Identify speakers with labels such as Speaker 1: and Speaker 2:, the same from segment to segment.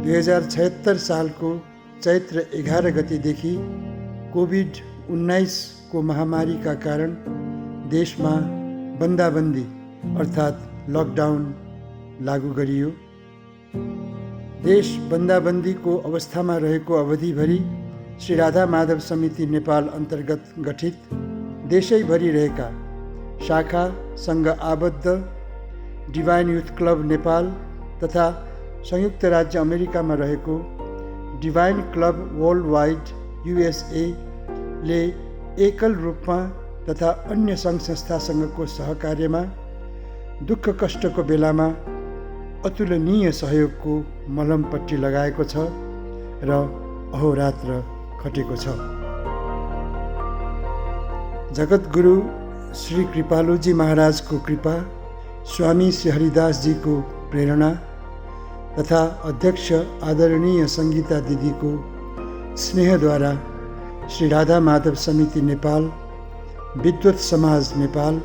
Speaker 1: 2076 सालको चैत्र 11 गतेदेखि कोभिड-19 को महामारीका कारण देशमा बन्दाबन्दी अर्थात् लकडाउन लागू गरियो। देश बन्दाबन्दीको अवस्थामा रहेको अवधिभरि श्री राधा माधव समिति नेपाल अन्तर्गत गठित देशैभरि रहेका शाखा सङ्घ आबद्ध डिभाइन युथ क्लब नेपाल तथा संयुक्त राज्य अमेरिकामा रहेको divine club world wide USA ले एकल रूपमा तथा अन्य सङ्घ संस्थासँगको सहकार्यमा दुःख कष्टको बेलामा अतुलनीय सहयोगको मलमपट्टि लगाएको छ र अहोरात्र खटेको छ। जगतगुरु श्री कृपालुजी महाराजको कृपा, स्वामी श्री हरिदासजीको प्रेरणा तथा अध्यक्ष आदरणीय सङ्गीता दिदीको स्नेहद्वारा श्री राधा माधव समिति नेपाल, विद्वत समाज नेपाल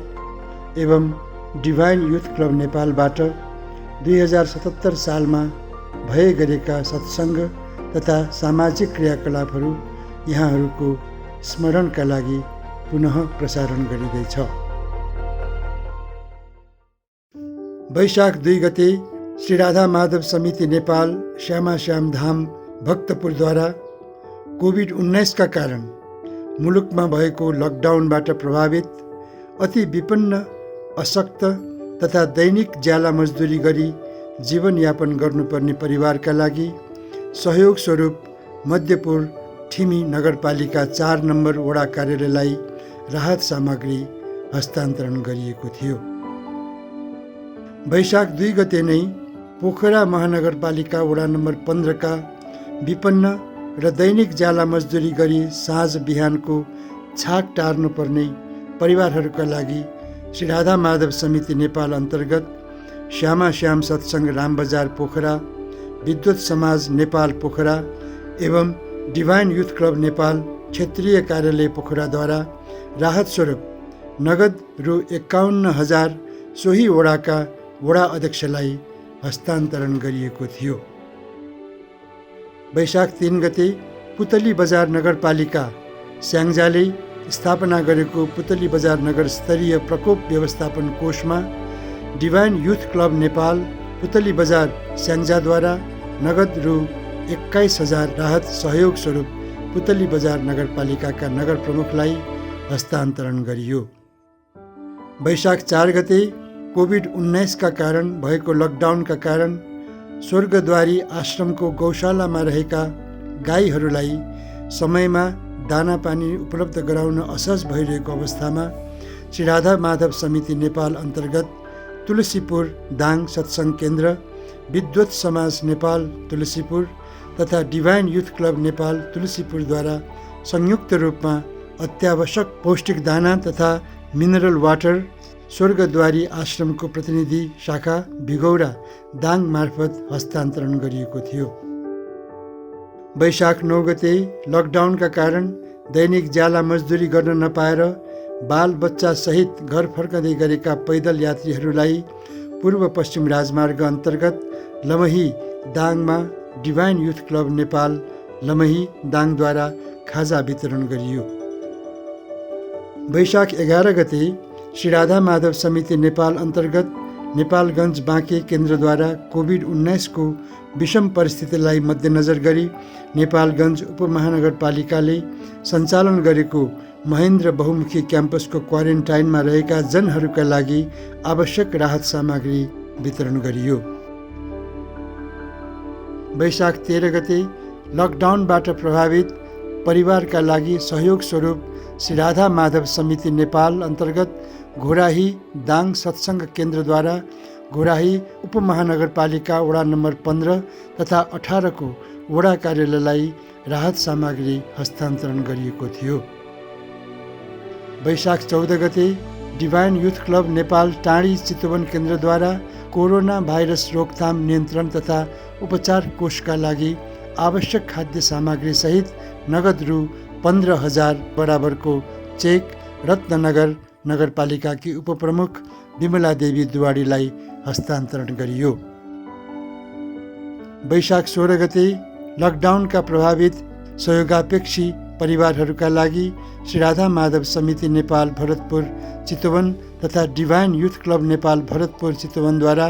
Speaker 1: एवं डिभाइन युथ क्लब नेपालबाट 2077 सालमा भए गरेका सत्सङ्ग तथा सामाजिक क्रियाकलापहरू यहाँहरूको स्मरणका लागि पुनः प्रसारण गरिँदैछ। वैशाख 2 गते श्री राधा माधव समिति नेपाल श्यामाश्याम धाम भक्तपुरद्वारा कोभिड-19 का कारण मुलुकमा भएको लकडाउनबाट प्रभावित अति विपन्न, अशक्त तथा दैनिक ज्याला मजदुरी गरी जीवनयापन गर्नुपर्ने परिवारका लागि सहयोग स्वरूप मध्यपुर ठिमी नगरपालिका 4 नम्बर वडा कार्यालयलाई राहत सामग्री हस्तान्तरण गरिएको थियो। वैशाख 2 गते नै पोखरा महानगरपालिका वडा नम्बर 15 का विपन्न र दैनिक ज्याला मजदुरी गरी साँझ बिहानको छाक टार्नुपर्ने परिवारहरूका लागि श्री राधा माधव समिति नेपाल अन्तर्गत श्यामाश्याम सत्सङ्ग रामबजार पोखरा, विद्वत समाज नेपाल पोखरा एवं डिभाइन युथ क्लब नेपाल क्षेत्रीय कार्यालय पोखराद्वारा राहत स्वरूप नगद रु 51,000 सोही वडाका वडा अध्यक्षलाई हस्तान्तरण गरिएको थियो। वैशाख 3 गते पुतली बजार नगरपालिका स्याङ्जाले स्थापना गरेको पुतली बजार नगर स्तरीय प्रकोप व्यवस्थापन कोषमा डिभाइन युथ क्लब नेपाल पुतली बजार स्याङ्जाद्वारा नगद रु 21,000 राहत सहयोग स्वरूप पुतली बजार नगरपालिकाका नगर प्रमुखलाई हस्तान्तरण गरियो। वैशाख 4 गते कोभिड-19 का कारण भएको लकडाउनका कारण स्वर्गद्वारी आश्रमको गौशालामा रहेका गाईहरूलाई समयमा दाना पानी उपलब्ध गराउन असहज भइरहेको अवस्थामा श्री राधा माधव समिति नेपाल अन्तर्गत तुलसीपुर दाङ सत्सङ्ग केन्द्र, विद्वत समाज नेपाल तुलसीपुर तथा डिभाइन युथ क्लब नेपाल तुलसीपुरद्वारा संयुक्त रूपमा अत्यावश्यक पौष्टिक दाना तथा मिनरल वाटर स्वर्गद्वारी आश्रमको प्रतिनिधि शाखा भिगौरा दाङ मार्फत हस्तान्तरण गरिएको थियो। वैशाख 9 गते लकडाउनका कारण दैनिक ज्याला मजदुरी गर्न नपाएर बाल बच्चा सहित घर फर्कँदै गरेका पैदल यात्रीहरूलाई पूर्व पश्चिम राजमार्ग अन्तर्गत लमही दाङमा divine youth club Nepal Lamahi दाङद्वारा खाजा वितरण गरियो। वैशाख 11 गते श्री राधा माधव समिति नेपाल अन्तर्गत नेपालगञ्ज बाँके केन्द्रद्वारा कोभिड-19 को विषम परिस्थितिलाई मध्यनजर गरी नेपालगञ्ज उपमहानगरपालिकाले सञ्चालन गरेको महेन्द्र बहुमुखी क्याम्पसको क्वारेन्टाइनमा रहेका जनहरूका लागि आवश्यक राहत सामग्री वितरण गरियो। वैशाख 13 गते लकडाउनबाट प्रभावित परिवारका लागि सहयोग स्वरूप श्री राधा माधव समिति नेपाल अन्तर्गत घोराही दाङ सत्सङ्ग केन्द्रद्वारा घोराही उपमहानगरपालिका वडा नम्बर 15 तथा 18 को वडा कार्यालयलाई राहत सामग्री हस्तान्तरण गरिएको थियो। वैशाख 14 गते डिभाइन युथ क्लब नेपाल टाँडी चितवन केन्द्रद्वारा कोरोना भाइरस रोकथाम नियन्त्रण तथा उपचार कोषका लागि आवश्यक खाद्य सामग्री सहित नगद रु 15,000 बराबरको चेक रत्ननगर नगरपालिकाकी उपप्रमुख विमला देवी दुवाडीलाई हस्तान्तरण गरियो। वैशाख 16 गते लकडाउनका प्रभावित सहयोगापेक्षी परिवारहरूका लागि श्री राधा माधव समिति नेपाल भरतपुर चितवन तथा divine youth club Nepal Bharatpur चितवनद्वारा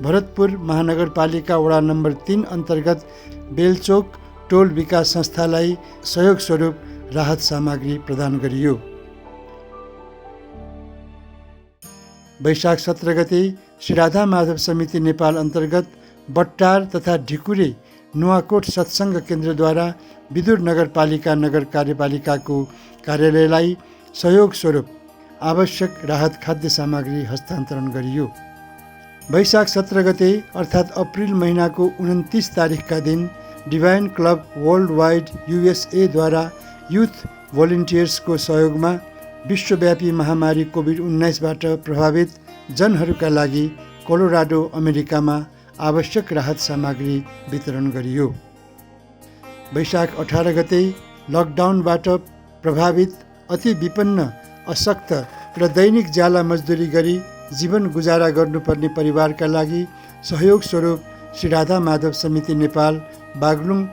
Speaker 1: भरतपुर महानगरपालिका वडा नम्बर 3 अन्तर्गत बेलचोक टोल विकास संस्थालाई सहयोग स्वरूप राहत सामग्री प्रदान गरियो। वैशाख 17 गते श्री राधा माधव समिति नेपाल अन्तर्गत बट्टार तथा ढिकुरे नुवाकोट सत्सङ्ग केन्द्रद्वारा विदुर नगरपालिका नगर कार्यपालिकाको कार्यालयलाई सहयोग स्वरूप आवश्यक राहत खाद्य सामग्री हस्तान्तरण गरियो। वैशाख 17 गते अर्थात् अप्रिल महिनाको 29 तारिकका दिन डिभाइन क्लब वर्ल्ड वाइड युएसएद्वारा युथ भोलिन्टियर्सको सहयोगमा विश्वव्यापी महामारी कोभिड-19बाट प्रभावित जनहरूका लागि कोलोराडो अमेरिकामा आवश्यक राहत सामग्री वितरण गरियो। वैशाख 18 गते लकडाउनबाट प्रभावित अति विपन्न अशक्त र दैनिक ज्याला मजदुरी गरी जीवन गुजारा गर्नुपर्ने परिवारका लागि सहयोग स्वरूप श्री राधा माधव समिति नेपाल बागलुङ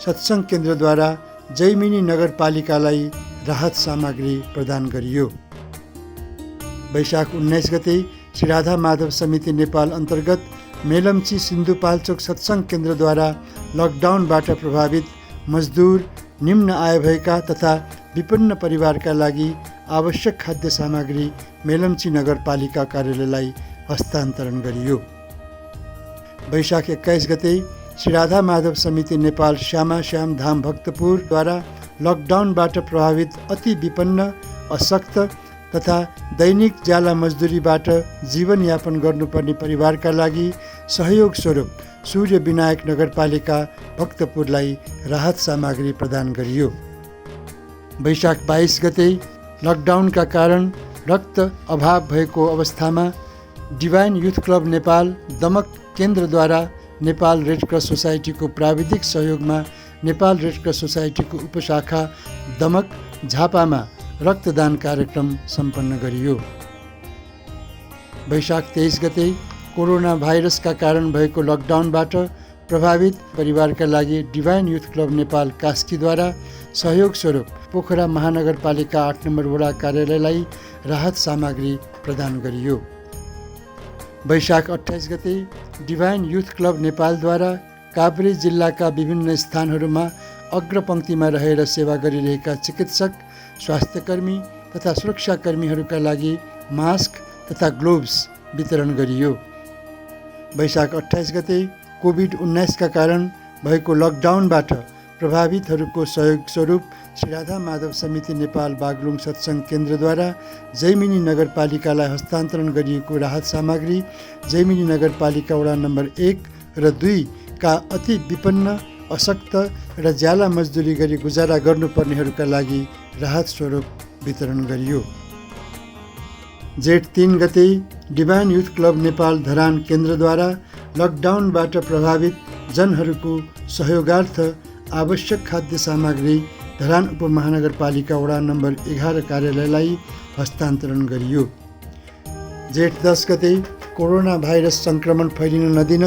Speaker 1: सत्सङ्ग केन्द्रद्वारा जैमिनी नगरपालिकालाई राहत सामग्री प्रदान गरियो। वैशाख 19 गते श्री राधा माधव समिति नेपाल अन्तर्गत मेलम्ची सिन्धुपाल्चोक सत्सङ्ग केन्द्रद्वारा लकडाउनबाट प्रभावित मजदुर निम्न आय भएका तथा विपन्न परिवारका लागि आवश्यक खाद्य सामग्री मेलम्ची नगरपालिका कार्यालयलाई हस्तान्तरण गरियो। वैशाख 21 गते श्री राधा माधव समिति नेपाल श्यामा श्याम धाम भक्तपुरद्वारा लकडाउनबाट प्रभावित अति विपन्न अशक्त तथा दैनिक ज्याला मजदुरीबाट जीवनयापन गर्नुपर्ने परिवारका लागि सहयोग स्वरूप सूर्य विनायक नगरपालिका भक्तपुरलाई राहत सामग्री प्रदान गरियो। वैशाख 22 गते लकडाउनका कारण रक्त अभाव भएको अवस्थामा divine youth club Nepal Damak केन्द्रद्वारा नेपाल रेड क्रस सोसाइटीको प्राविधिक सहयोगमा नेपाल रेड क्रस सोसाइटीको उपशाखा दमक झापामा रक्तदान कार्यक्रम सम्पन्न गरियो। वैशाख 23 गते कोरोना भाइरसका कारण भएको लकडाउनबाट प्रभावित परिवारका लागि डिभाइन युथ क्लब नेपाल कास्कीद्वारा सहयोग स्वरूप पोखरा महानगरपालिका 8 नम्बर वडा कार्यालयलाई राहत सामग्री प्रदान गरियो। वैशाख 28 गते डिभाइन युथ क्लब नेपालद्वारा काभ्रे जिल्लाका विभिन्न स्थानहरूमा अग्रपङ्क्तिमा रहेर सेवा गरिरहेका चिकित्सक, स्वास्थ्यकर्मी तथा सुरक्षाकर्मीहरूका लागि मास्क तथा ग्लोभ्स वितरण गरियो। वैशाख 28 गते कोभिड-19 का कारण भएको लकडाउनबाट प्रभावितहरूको सहयोग स्वरूप श्री राधा माधव समिति नेपाल बागलुङ सत्सङ्ग केन्द्रद्वारा जैमिनी नगरपालिकालाई हस्तान्तरण गरिएको राहत सामग्री जैमिनी नगरपालिका वडा नम्बर 1 र 2 का अति विपन्न अशक्त र ज्याला मजदुरी गरी गुजारा गर्नुपर्नेहरूका लागि राहत स्वरूप वितरण गरियो। जेठ 3 गते divine youth club Nepal Dharan केन्द्रद्वारा लकडाउनबाट प्रभावित जनहरूको सहयोगार्थ आवश्यक खाद्य सामग्री धरान उपमहानगरपालिका वडा नम्बर 11 कार्यालयलाई हस्तान्तरण गरियो। जेठ 10 गते कोरोना भाइरस सङ्क्रमण फैलिन नदिन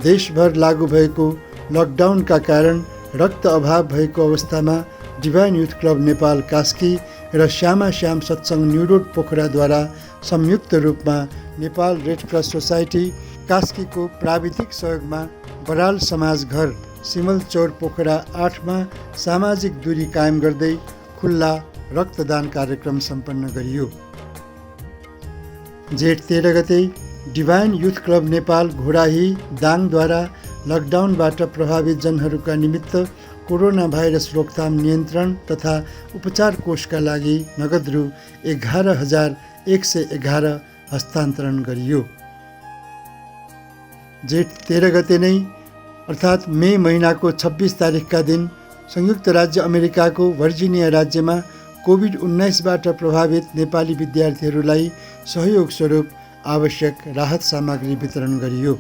Speaker 1: देशभर लागू भएको लकडाउनका कारण रक्त अभाव भएको अवस्थामा divine youth club Nepal Kaski र श्यामा श्याम सत्सङ्ग न्यू रोड पोखराद्वारा संयुक्त रूपमा नेपाल रेड क्रस सोसाइटी कास्कीको प्राविधिक सहयोगमा बराल समाज घर सिमलचौर पोखरा 8 मा सामाजिक दूरी कायम गर्दै खुल्ला रक्तदान कार्यक्रम सम्पन्न गरियो। जेठ 13 गते डिभाइन युथ क्लब नेपाल घोडाही दाङद्वारा लकडाउनबाट प्रभावित जनहरूका निमित्त कोरोना भाइरस रोकथाम नियन्त्रण तथा उपचार कोषका लागि नगद रु 11,111 हस्तान्तरण गरियो। जेठ 13 गते नै अर्थात् मे महिनाको 26 तारिकका दिन संयुक्त राज्य अमेरिकाको भर्जिनिया राज्यमा कोभिड-19बाट प्रभावित नेपाली विद्यार्थीहरूलाई सहयोग स्वरूप आवश्यक राहत सामग्री वितरण गरियो।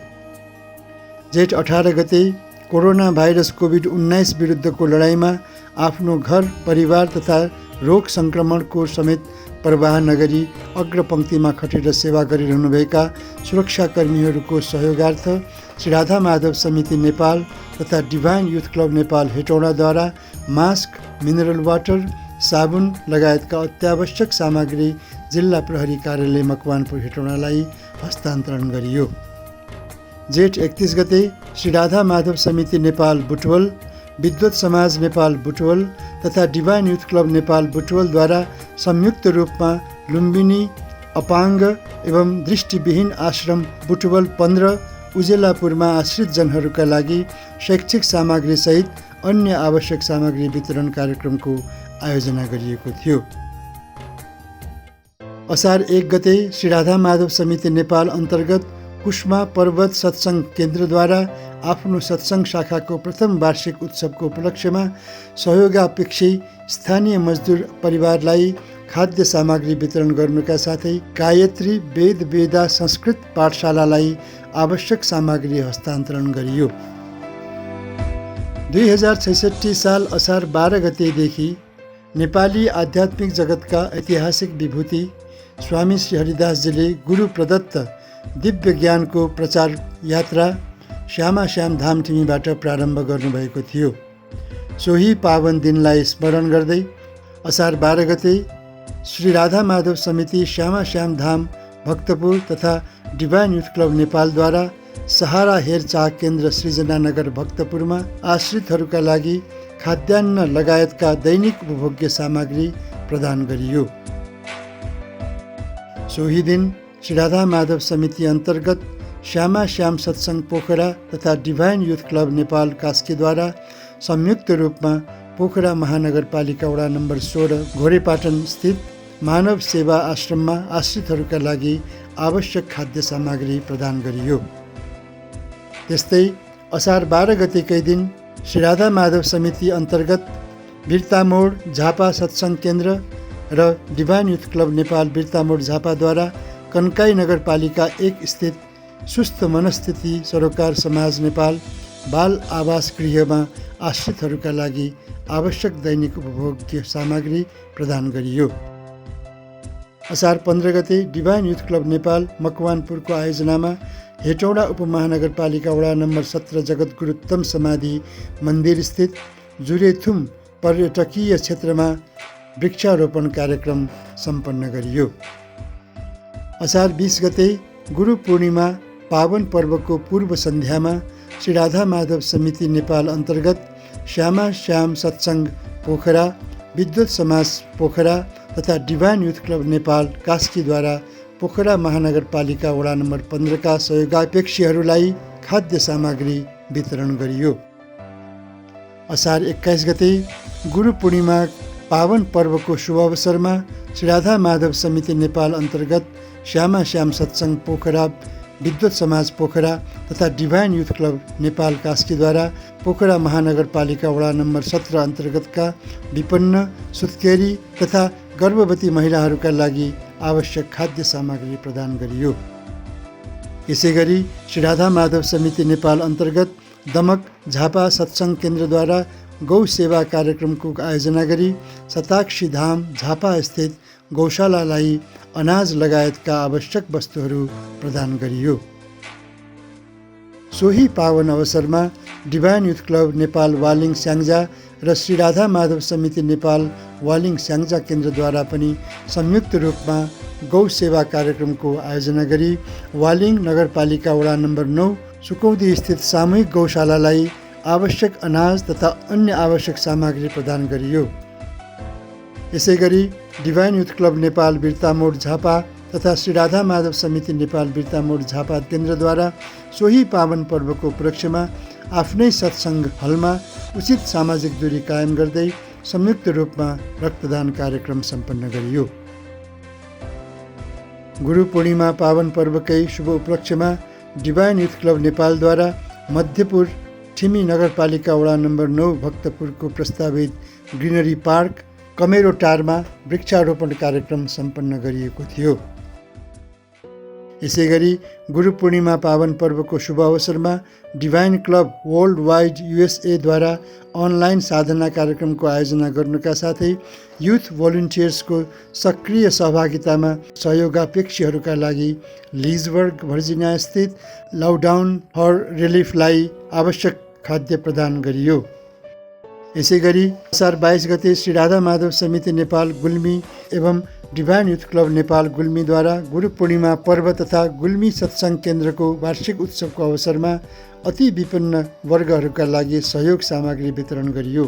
Speaker 1: जेठ 18 गते कोरोना भाइरस कोभिड-19 विरुद्धको लडाइँमा आफ्नो घर परिवार तथा रोग सङ्क्रमणको समेत प्रवाह नगरी अग्रपङ्क्तिमा खटेर सेवा गरिरहनुभएका सुरक्षाकर्मीहरूको सहयोगार्थ श्री राधा माधव समिति नेपाल तथा डिभाइन युथ क्लब नेपाल हेटौडाद्वारा मास्क, मिनरल वाटर, साबुन लगायतका अत्यावश्यक सामग्री जिल्ला प्रहरी कार्यालय मकवानपुर हेटौडालाई हस्तान्तरण गरियो। जेठ 31 गते श्री राधा माधव समिति नेपाल बुटवल, विद्वत समाज नेपाल बुटवल तथा डिभाइन युथ क्लब नेपाल बुटवलद्वारा संयुक्त रूपमा लुम्बिनी अपाङ्ग एवं दृष्टिविहीन आश्रम बुटवल 15 उजेलापुरमा आश्रित जनहरूका लागि शैक्षिक सामग्री सहित अन्य आवश्यक सामग्री वितरण कार्यक्रमको आयोजना गरिएको थियो। असार 1 गते श्री राधा माधव समिति नेपाल अन्तर्गत कुष्मा पर्वत सत्सङ्ग केन्द्रद्वारा आफ्नो सत्सङ्ग शाखाको प्रथम वार्षिक उत्सवको उपलक्ष्यमा सहयोगापेक्षी स्थानीय मजदुर परिवारलाई खाद्य सामग्री वितरण गर्नुका साथै गायत्री वेद वेदा संस्कृत पाठशालालाई आवश्यक सामग्री हस्तान्तरण गरियो। 2066 साल असार 12 गतेदेखि नेपाली आध्यात्मिक जगतका ऐतिहासिक विभूति स्वामी श्री हरिदासजीले गुरु प्रदत्त दिव्य ज्ञानको प्रचार यात्रा श्यामा श्याम धाम ठिमीबाट प्रारम्भ गर्नुभएको थियो। सोही पावन दिनलाई स्मरण गर्दै असार 12 गते श्री राधा माधव समिति श्यामा श्याम धाम भक्तपुर तथा डिभाइन युथ क्लब नेपालद्वारा सहारा हेरचाह केन्द्र सृजना नगर भक्तपुरमा आश्रितहरूका लागि खाद्यान्न लगायतका दैनिक उपभोग्य सामग्री प्रदान गरियो। सोही दिन श्री राधा माधव समिति अन्तर्गत श्यामा श्याम सत्सङ्ग पोखरा तथा डिभाइन युथ क्लब नेपाल कास्कीद्वारा संयुक्त रूपमा पोखरा महानगरपालिका वडा नम्बर 16 घोरेपाटन स्थित मानव सेवा आश्रममा आश्रितहरूका लागि आवश्यक खाद्य सामग्री प्रदान गरियो। त्यस्तै असार 12 गतेकै दिन श्री राधा माधव समिति अन्तर्गत बिर्तामोड झापा सत्सङ्ग केन्द्र र divine youth club Nepal Birtamod झापाद्वारा कन्काई नगरपालिका 1 स्थित सुस्थ मनस्थिति सरोकार समाज नेपाल बाल आवास गृहमा आश्रितहरूका लागि आवश्यक दैनिक उपभोग्य सामग्री प्रदान गरियो। असार 15 गते डिभाइन युथ क्लब नेपाल मकवानपुरको आयोजनामा हेटौडा उपमहानगरपालिका वडा नम्बर 17 जगतगुरुत्तम समाधि मन्दिर स्थित जुरेथुम पर्यटकीय क्षेत्रमा वृक्षारोपण कार्यक्रम सम्पन्न गरियो। असार 20 गते गुरु पूर्णिमा पावन पर्वको पूर्व सन्ध्यामा श्री राधा माधव समिति नेपाल अन्तर्गत श्यामा श्याम सत्सङ्ग पोखरा, विद्वत समाज पोखरा तथा डिभाइन युथ क्लब नेपाल कास्कीद्वारा पोखरा महानगरपालिका वडा नम्बर 15 का सहयोगापेक्षीहरूलाई खाद्य सामग्री वितरण गरियो। असार 21 गते गुरु पूर्णिमा पावन पर्वको शुभ अवसरमा श्री राधा माधव समिति नेपाल अन्तर्गत श्यामा श्याम सत्सङ्ग पोखरा, विद्वत समाज पोखरा तथा डिभाइन युथ क्लब नेपाल कास्कीद्वारा पोखरा महानगरपालिका वडा नम्बर 17 अन्तर्गतका विपन्न, सुत्केरी तथा गर्भवती महिलाहरूका लागि आवश्यक खाद्य सामग्री प्रदान गरियो। यसैगरी श्री राधा माधव समिति नेपाल अन्तर्गत दमक झापा सत्सङ्ग केन्द्रद्वारा गौ सेवा कार्यक्रमको आयोजना गरी शताक्षी धाम झापा स्थित गौशालालाई अनाज लगायतका आवश्यक वस्तुहरू प्रदान गरियो। सोही पावन अवसरमा divine youth club Nepal Waling Syangja र श्री राधा माधव समिति नेपाल वालिङ स्याङ्जा केन्द्रद्वारा पनि संयुक्त रूपमा गौ सेवा कार्यक्रमको आयोजना गरी वालिङ नगरपालिका वडा नम्बर 9 सुकौदी स्थित सामूहिक गौशालालाई आवश्यक अनाज तथा अन्य आवश्यक सामग्री प्रदान गरियो। यसैगरी divine youth club Nepal Birtamod Jhapa तथा श्री राधा माधव समिति नेपाल बिर्तामोड झापा केन्द्रद्वारा सोही पावन पर्वको उपलक्ष्यमा आफ्नै सत्सङ्ग हलमा उचित सामाजिक दूरी कायम गर्दै संयुक्त रूपमा रक्तदान कार्यक्रम सम्पन्न गरियो। गुरु पूर्णिमा पावन पर्वकै शुभ उपलक्ष्यमा divine youth club नेपालद्वारा Madhyapur Thimi नगरपालिका वडा नम्बर 9 भक्तपुरको प्रस्तावित ग्रिनरी पार्क कमेरोटारमा वृक्षारोपण कार्यक्रम सम्पन्न गरिएको थियो। यसै गरी गुरु पूर्णिमा पावन पर्वको शुभ अवसरमा डिभाइन क्लब वर्ल्ड वाइड युएसएद्वारा अनलाइन साधना कार्यक्रमको आयोजना गर्नुका साथै युथ भोलिन्टियर्सको सक्रिय सहभागितामा सहयोगापेक्षीहरूका लागि लिजबर्ग भर्जिनिया स्थित लकडाउन फर रिलिफलाई आवश्यक खाद्य प्रदान गरियो। यसै गरी असार 22 गते श्री राधा माधव समिति नेपाल गुल्मी एवं divine youth club Nepal गुल्मीद्वारा Guru Purnima पर्व तथा गुल्मी सत्सङ्ग केन्द्रको वार्षिक उत्सवको अवसरमा अति विपन्न वर्गहरूका लागि सहयोग सामग्री वितरण गरियो।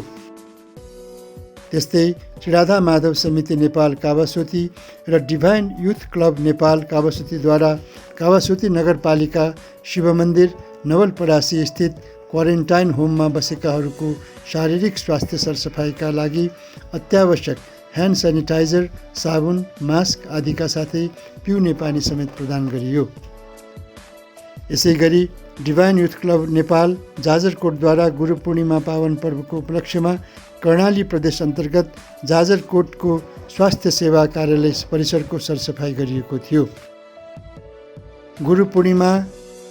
Speaker 1: त्यस्तै श्री राधा माधव समिति नेपाल कावासोती र divine youth club Nepal कावासोतीद्वारा Kawasoti नगरपालिका शिव मन्दिर नवलपरासी स्थित क्वारेन्टाइन होममा बसेकाहरूको शारीरिक स्वास्थ्य सरसफाइका लागि अत्यावश्यक ह्यान्ड सेनिटाइजर, साबुन, मास्क आदिका साथै पिउने पानी समेत प्रदान गरियो। यसै गरी divine youth club Nepal जाजरकोटद्वारा Guru Purnima पावन पर्वको उपलक्ष्यमा कर्णाली प्रदेश अन्तर्गत जाजरकोटको स्वास्थ्य सेवा कार्यालय परिसरको सरसफाइ गरिएको थियो। गुरु पूर्णिमा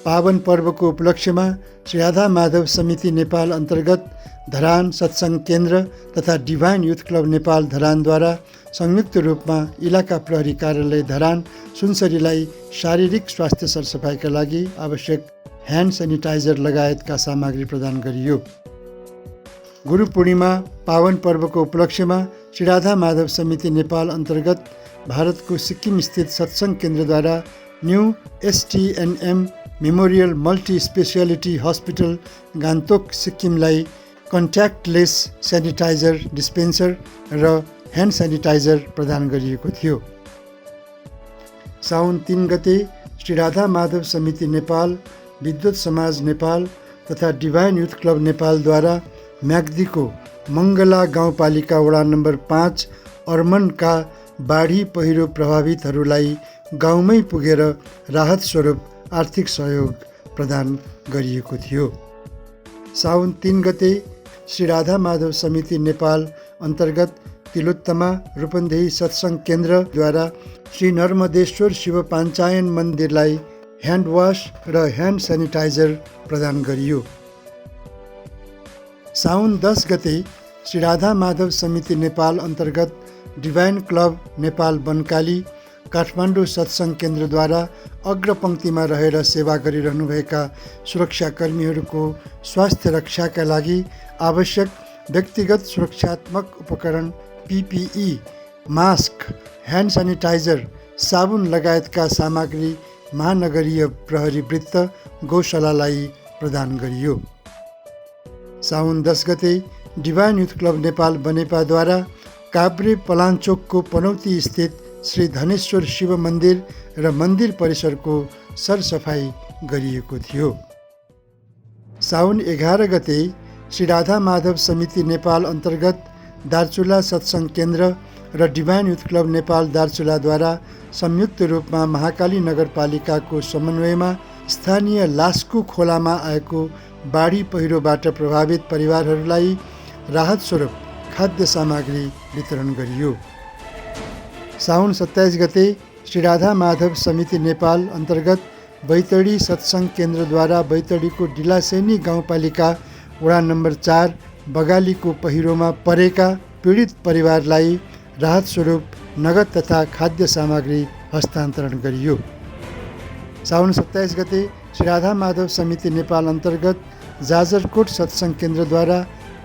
Speaker 1: पावन पर्वको उपलक्ष्यमा श्री राधा माधव समिति नेपाल अन्तर्गत धरान सत्सङ्ग केन्द्र तथा डिभाइन युथ क्लब नेपाल धरानद्वारा संयुक्त रूपमा इलाका प्रहरी कार्यालय धरान सुनसरीलाई शारीरिक स्वास्थ्य सरसफाइका लागि आवश्यक ह्यान्ड सेनिटाइजर लगायतका सामग्री प्रदान गरियो। गुरु पूर्णिमा पावन पर्वको उपलक्ष्यमा श्री राधा माधव समिति नेपाल अन्तर्गत भारतको सिक्किम स्थित सत्सङ्ग केन्द्रद्वारा new STNM memorial multi speciality hospital Gangtok सिक्किमलाई कन्ट्याक्टलेस सेनिटाइजर डिस्पेन्सर र ह्यान्ड सेनिटाइजर प्रदान गरिएको थियो। साउन 3 गते श्री राधा माधव समिति नेपाल, विद्वत समाज नेपाल तथा डिभाइन युथ क्लब नेपालद्वारा म्याग्दीको मङ्गला गाउँपालिका वडा नम्बर 5 अर्मनका बाढी पहिरो प्रभावितहरूलाई गाउँमै पुगेर राहत स्वरूप आर्थिक सहयोग प्रदान गरिएको थियो। साउन 3 गते श्री राधा माधव समिति नेपाल अन्तर्गत तिलोत्तमा रूपन्देही सत्सङ्ग केन्द्रद्वारा श्री नर्मदेश्वर शिव पाञ्चायन मन्दिरलाई ह्यान्ड वास र ह्यान्ड सेनिटाइजर प्रदान गरियो। साउन 10 गते श्री राधा माधव समिति नेपाल अन्तर्गत डिभाइन क्लब नेपाल बनकाली काठमाडौँ सत्सङ्ग केन्द्रद्वारा अग्रपङ्क्तिमा रहेर सेवा गरिरहनुभएका सुरक्षाकर्मीहरूको स्वास्थ्य रक्षाका लागि आवश्यक व्यक्तिगत सुरक्षात्मक उपकरण PPE, मास्क, ह्यान्ड सेनिटाइजर, साबुन लगायतका सामग्री महानगरीय प्रहरी वृत्त गौशालालाई प्रदान गरियो। साउन 10 गते डिभाइन युथ क्लब नेपाल बनेपाद्वारा काभ्रे पलाञ्चोकको पनौती स्थित श्री धनेश्वर शिव मन्दिर र मन्दिर परिसरको सरसफाइ गरिएको थियो। साउन 11 गते श्री राधा माधव समिति नेपाल अन्तर्गत दार्चुला सत्सङ्ग केन्द्र र डिभाइन युथ क्लब नेपाल दार्चुलाद्वारा संयुक्त रूपमा महाकाली नगरपालिकाको समन्वयमा स्थानीय लास्कु खोलामा आएको बाढी पहिरोबाट प्रभावित परिवारहरूलाई राहत स्वरूप खाद्य सामग्री वितरण गरियो। साउन 27 गते श्री राधा माधव समिति नेपाल अन्तर्गत बैतडी सत्सङ्ग केन्द्रद्वारा बैतडीको डिलासेनी गाउँपालिका वडा नम्बर 4 बगालीको पहिरोमा परेका पीडित परिवारलाई राहत स्वरूप नगद तथा खाद्य सामग्री हस्तान्तरण गरियो। साउन 27 गते श्री राधा माधव समिति नेपाल अन्तर्गत जाजरकोट सत्सङ्ग केन्द्रद्वारा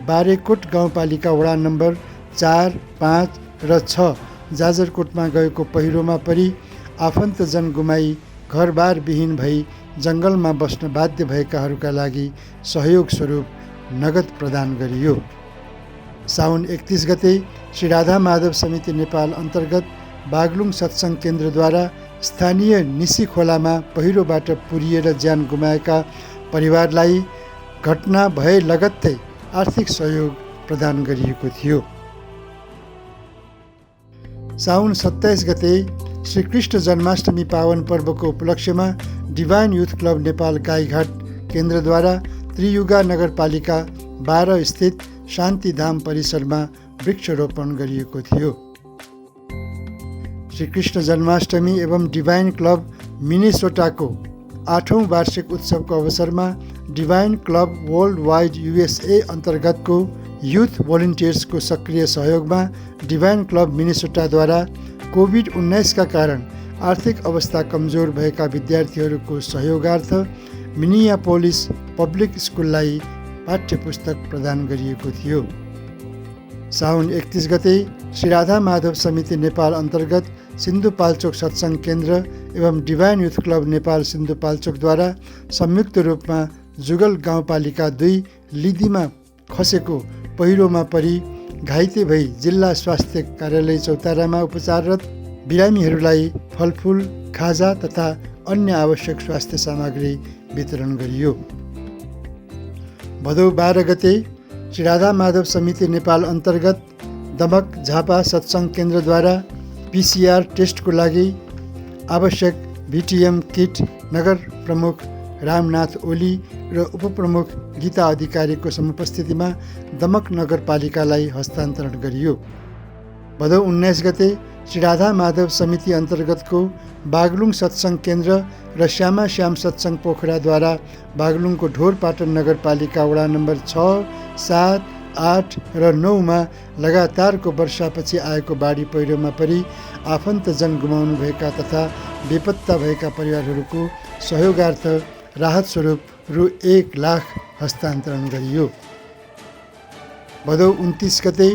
Speaker 1: बारेकोट गाउँपालिका वडा नम्बर 4, 5 र 6 जाजरकोटमा गएको पहिरोमा परि आफन्तजन गुमाई घरबार विहीन भई जङ्गलमा बस्न बाध्य भएकाहरूका लागि सहयोग स्वरूप नगद प्रदान गरियो। साउन 31 गते श्री राधा माधव समिति नेपाल अन्तर्गत बागलुङ सत्सङ्ग केन्द्रद्वारा स्थानीय निसी खोलामा पहिरोबाट पुरिएर ज्यान गुमाएका परिवारलाई घटना भए लगत्तै आर्थिक सहयोग प्रदान गरिएको थियो। साउन 27 गते श्री कृष्ण जन्माष्टमी पावन पर्वको उपलक्ष्यमा divine youth club Nepal Gaighat केन्द्रद्वारा त्रियुगा नगरपालिका 12 स्थित शान्तिधाम परिसरमा वृक्षरोपण गरिएको थियो। श्री कृष्ण जन्माष्टमी एवं डिभाइन क्लब मिनेसोटाको 8औं वार्षिक उत्सवको अवसरमा divine club world wide USA अन्तर्गतको युथ भोलिन्टियर्सको सक्रिय सहयोगमा डिभाइन क्लब मिनेसोटाद्वारा कोभिड-19 का कारण आर्थिक अवस्था कमजोर भएका विद्यार्थीहरूको सहयोगार्थ मिनियापोलिस पब्लिक स्कुललाई पाठ्य पुस्तक प्रदान गरिएको थियो। साउन 31 गते श्री राधा माधव समिति नेपाल अन्तर्गत सिन्धुपाल्चोक सत्सङ्ग केन्द्र एवं डिभाइन युथ क्लब नेपाल सिन्धुपाल्चोकद्वारा संयुक्त रूपमा जुगल गाउँपालिका 2 लिदिमा खसेको पहिरोमा परि घाइते भई जिल्ला स्वास्थ्य कार्यालय चौतारामा उपचाररत बिरामीहरूलाई फलफुल, खाजा तथा अन्य आवश्यक स्वास्थ्य सामग्री वितरण गरियो। भदौ 12 गते श्री राधा माधव समिति नेपाल अन्तर्गत दमक झापा सत्सङ्ग केन्द्रद्वारा PCR टेस्टको लागि आवश्यक VTM किट नगर प्रमुख रामनाथ ओली र उपप्रमुख गीता अधिकारीको समुपस्थितिमा दमक नगरपालिकालाई हस्तान्तरण गरियो। भदौ 19 गते श्री राधा माधव समिति अन्तर्गतको बागलुङ सत्सङ्ग केन्द्र र श्यामा श्याम सत्सङ्ग पोखराद्वारा बागलुङको ढोरपाटन नगरपालिका वडा नम्बर 6, 7, 8 र 9मा लगातारको वर्षापछि आएको बाढी पहिरोमा परि आफन्तजन गुमाउनुभएका तथा बेपत्ता भएका परिवारहरूको सहयोगार्थ राहत स्वरूप रु 1 लाख हस्तान्तरण गरियो। भदौ 29 गते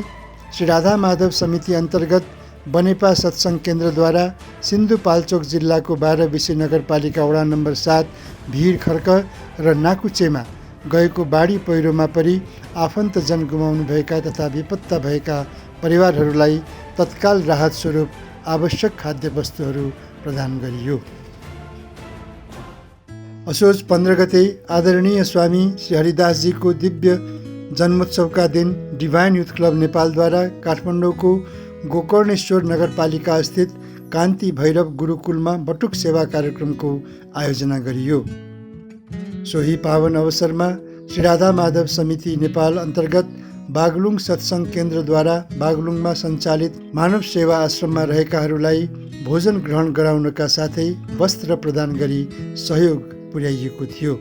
Speaker 1: श्री राधा माधव समिति अन्तर्गत बनेपा सत्सङ्ग केन्द्रद्वारा सिन्धुपाल्चोक जिल्लाको 12 बिसी नगरपालिका वडा नम्बर 7 भिर खर्क र नाकुचेमा गएको बाढी पहिरोमा परि आफन्तजन गुमाउनुभएका तथा बेपत्ता भएका परिवारहरूलाई तत्काल राहत स्वरूप आवश्यक खाद्य वस्तुहरू प्रदान गरियो। असोज 15 गते आदरणीय स्वामी श्री हरिदासजीको दिव्य जन्मोत्सवका दिन डिभाइन युथ क्लब नेपालद्वारा काठमाडौँको गोकर्णेश्वर नगरपालिका स्थित कान्ति भैरव गुरुकुलमा बटुक सेवा कार्यक्रमको आयोजना गरियो। सोही पावन अवसरमा श्री राधा माधव समिति नेपाल अन्तर्गत बागलुङ सत्सङ्ग केन्द्रद्वारा बागलुङमा सञ्चालित मानव सेवा आश्रममा रहेकाहरूलाई भोजन ग्रहण गराउनका साथै वस्त्र प्रदान गरी सहयोग पुर्याइएको थियो।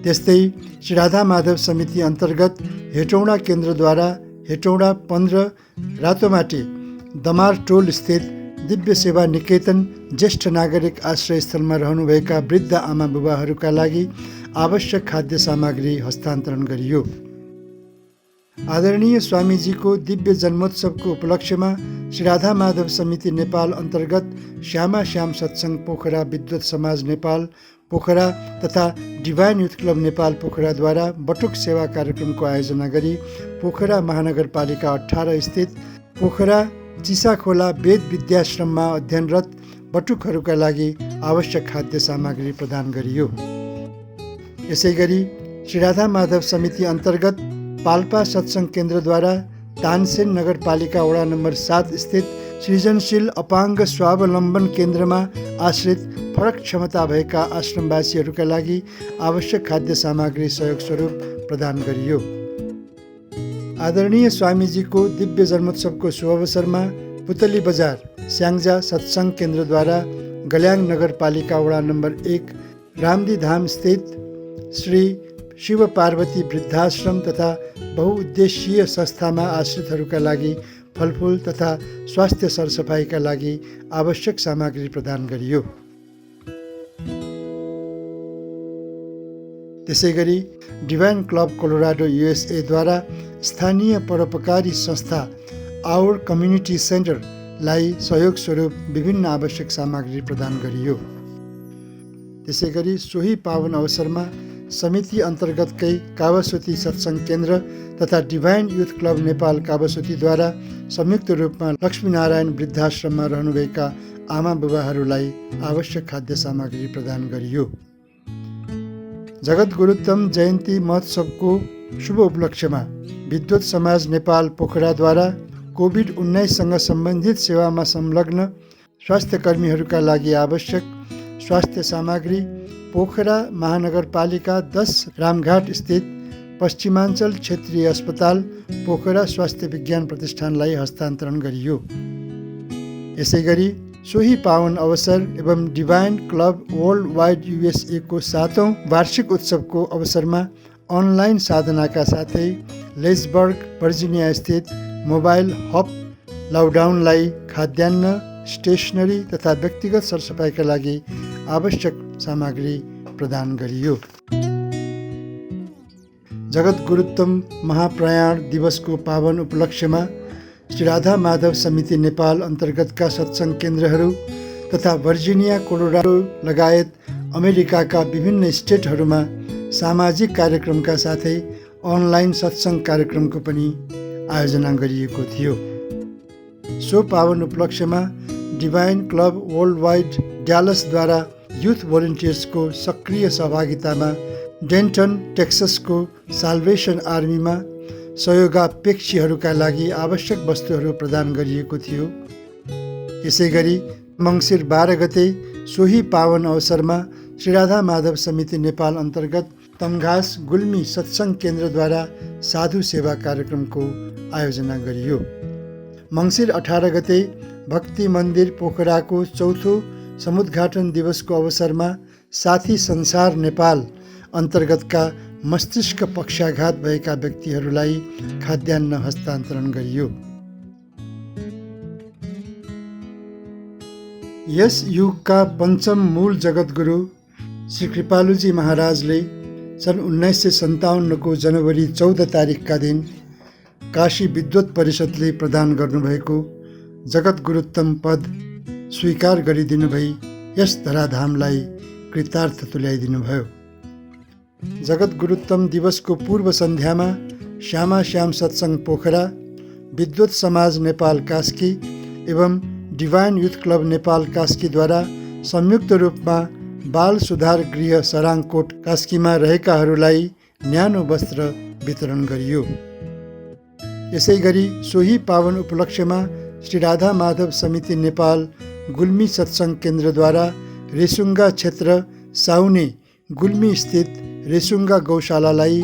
Speaker 1: त्यस्तै श्री राधा माधव समिति अन्तर्गत हेटौँडा केन्द्रद्वारा हेटौँडा 15 रातोमाटे दमार टोल स्थित दिव्य सेवा निकेतन ज्येष्ठ नागरिक आश्रय स्थलमा रहनुभएका वृद्ध आमा बुबाहरूका लागि आवश्यक खाद्य सामग्री हस्तान्तरण गरियो। आदरणीय स्वामीजीको दिव्य जन्मोत्सवको उपलक्ष्यमा श्री राधा माधव समिति नेपाल अन्तर्गत श्यामा श्याम सत्सङ्ग पोखरा विद्वत समाज नेपाल पोखरा तथा डिभाइन युथ क्लब नेपाल पोखराद्वारा बटुक सेवा कार्यक्रमको आयोजना गरी पोखरा महानगरपालिका 18 स्थित पोखरा चिसाखोला वेद विद्याश्रममा अध्ययनरत बटुकहरूका लागि आवश्यक खाद्य सामग्री प्रदान गरियो। यसै गरी श्री राधा माधव समिति अन्तर्गत पाल्पा सत्सङ्ग केन्द्रद्वारा तानसेन नगरपालिका वडा नम्बर 7 स्थित सृजनशील अपाङ्ग स्वावलम्बन केन्द्रमा आश्रित फरक क्षमता भएका आश्रमवासीहरूका लागि आवश्यक खाद्य सामग्री सहयोग स्वरूप प्रदान गरियो। आदरणीय स्वामीजीको दिव्य जन्मोत्सवको शुभ अवसरमा पुतली बजार स्याङ्जा सत्सङ्ग केन्द्रद्वारा गल्याङ नगरपालिका वडा नम्बर 1 रामदी धाम स्थित श्री शिव पार्वती वृद्धाश्रम तथा बहुउद्देश्यीय संस्थामा आश्रितहरूका लागि फलफुल तथा स्वास्थ्य सरसफाइका लागि आवश्यक सामग्री प्रदान गरियो। त्यसै गरी डिभाइन क्लब कोलोराडो USA द्वारा स्थानीय परोपकारी संस्था आवर कम्युनिटी सेन्टरलाई सहयोग स्वरूप विभिन्न आवश्यक सामग्री प्रदान गरियो। त्यसै गरी सोही पावन अवसरमा समिति अन्तर्गतकै कावासोती सत्सङ्ग केन्द्र तथा डिभाइन युथ क्लब नेपाल कावासोतीद्वारा संयुक्त रूपमा लक्ष्मीनारायण वृद्धाश्रममा रहनुभएका आमा बुबाहरूलाई आवश्यक खाद्य सामग्री प्रदान गरियो। जगत गुरुत्तम जयन्ती महोत्सवको शुभ उपलक्ष्यमा विद्वत समाज नेपाल पोखराद्वारा कोभिड-19सँग सम्बन्धित सेवामा संलग्न स्वास्थ्य कर्मीहरूका लागि आवश्यक स्वास्थ्य सामग्री पोखरा महानगरपालिका 10 रामघाट स्थित पश्चिमाञ्चल क्षेत्रीय अस्पताल पोखरा स्वास्थ्य विज्ञान प्रतिष्ठानलाई हस्तान्तरण गरियो। यसै गरी सोही पावन अवसर एवं divine club world wide USA को 7औं वार्षिक उत्सवको अवसरमा अनलाइन साधनाका साथै लेजबर्ग वर्जिनिया स्थित मोबाइल हब लकडाउनलाई खाद्यान्न, स्टेसनरी तथा व्यक्तिगत सरसफाइका लागि आवश्यक सामग्री प्रदान गरियो। जगत गुरुत्तम महाप्रयाण दिवसको पावन उपलक्ष्यमा श्री राधा माधव समिति नेपाल अन्तर्गतका सत्सङ्ग केन्द्रहरू तथा वर्जिनिया, कोलोराडो लगायत अमेरिकाका विभिन्न स्टेटहरूमा सामाजिक कार्यक्रमका साथै अनलाइन सत्सङ्ग कार्यक्रमको पनि आयोजना गरिएको थियो। सो पावन उपलक्ष्यमा डिभाइन क्लब वर्ल्ड वाइड ड्यालसद्वारा युथ भोलिन्टियर्सको सक्रिय सहभागितामा डेन्टन, टेक्ससको साल्भेसन आर्मीमा सहयोगापेक्षीहरूका लागि आवश्यक वस्तुहरू प्रदान गरिएको थियो। यसै गरी मङ्सिर 12 गते सोही पावन अवसरमा श्री राधा माधव समिति नेपाल अन्तर्गत तमघास गुल्मी सत्सङ्ग केन्द्रद्वारा साधु सेवा कार्यक्रमको आयोजना गरियो। मङ्सिर 18 गते भक्ति मन्दिर पोखराको 4थो समुद्घाटन दिवसको अवसरमा साथी संसार नेपाल अन्तर्गतका मस्तिष्क पक्षाघात भएका व्यक्तिहरूलाई खाद्यान्न हस्तान्तरण गरियो। यस युगका पञ्चम मूल जगद्गुरु श्री कृपालुजी महाराजले सन् 1957 को जनवरी 14 तारिकका दिन काशी विद्वत परिषदले प्रदान गर्नुभएको जगत गुरुत्तम पद स्वीकार गरिदिनु भई यस धराधामलाई कृतार्थ तुल्याइदिनुभयो। जगत गुरुत्तम दिवसको पूर्व सन्ध्यामा श्यामा श्याम सत्सङ्ग पोखरा, विद्वत समाज नेपाल कास्की एवं डिभाइन युथ क्लब नेपाल कास्कीद्वारा संयुक्त रूपमा बाल सुधार गृह सराङकोट कास्कीमा रहेकाहरूलाई न्यानो वस्त्र वितरण गरियो। यसै गरी सोही पावन उपलक्ष्यमा श्री राधा माधव समिति नेपाल गुल्मी सत्सङ्ग केन्द्रद्वारा रेसुङ्गा क्षेत्र साउने गुल्मी स्थित रेसुङ्गा गौशालालाई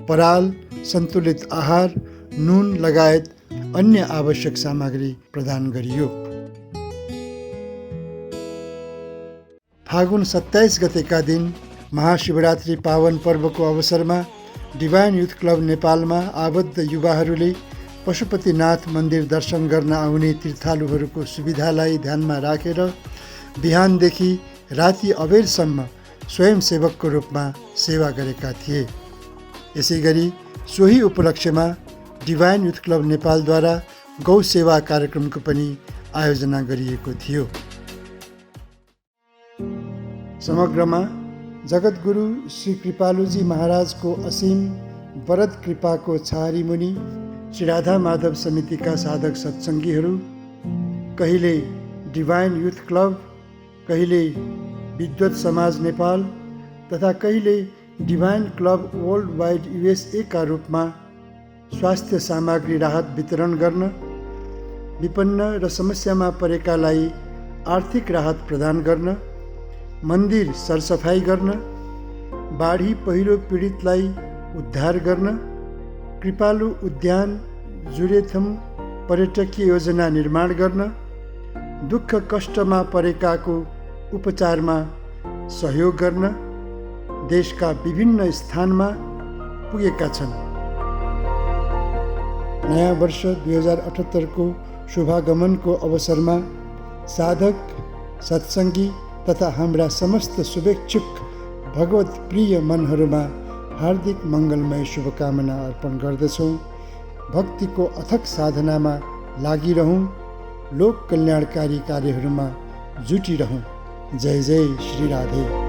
Speaker 1: पराल, सन्तुलित आहार, नुन लगायत अन्य आवश्यक सामग्री प्रदान गरियो। फागुन 27 गतेका दिन महाशिवरात्रि पावन पर्वको अवसरमा डिभाइन युथ क्लब नेपालमा आबद्ध युवाहरूले पशुपतिनाथ मन्दिर दर्शन गर्न आउने तीर्थालुहरूको सुविधालाई ध्यानमा राखेर बिहानदेखि राति अबेरसम्म स्वयंसेवकको रूपमा सेवा गरेका थिए। यसै गरी सोही उपलक्ष्यमा डिभाइन युथ क्लब नेपालद्वारा गौ सेवा कार्यक्रमको पनि आयोजना गरिएको थियो। समग्रमा जगद्गुरु श्री कृपालुजी महाराजको असीम वरद कृपाको छारी मुनि श्री राधा माधव समितिका साधक सत्सङ्गीहरू कहिले डिभाइन युथ क्लब, कहिले विद्वत समाज नेपाल तथा कहिले divine club world wide USA का रूपमा स्वास्थ्य सामग्री राहत वितरण गर्न, विपन्न र समस्यामा परेकालाई आर्थिक राहत प्रदान गर्न, मन्दिर सरसफाइ गर्न, बाढी पहिरो पीडितलाई उद्धार गर्न, कृपालु उद्यान जुरेथम पर्यटकीय योजना निर्माण गर्न, दुःख कष्टमा परेकाको उपचारमा सहयोग गर्न देशका विभिन्न स्थानमा पुगेका छन्। नयाँ वर्ष 2078 को शुभागमनको अवसरमा साधक, सत्सङ्गी तथा हाम्रा समस्त शुभेच्छुक भगवत प्रिय मनहरूमा हार्दिक मङ्गलमय शुभकामना अर्पण गर्दछौँ। भक्तिको अथक साधनामा लागिरहौँ, लोक कल्याणकारी कार्यहरूमा जुटिरहौँ। जय जय श्री राधे।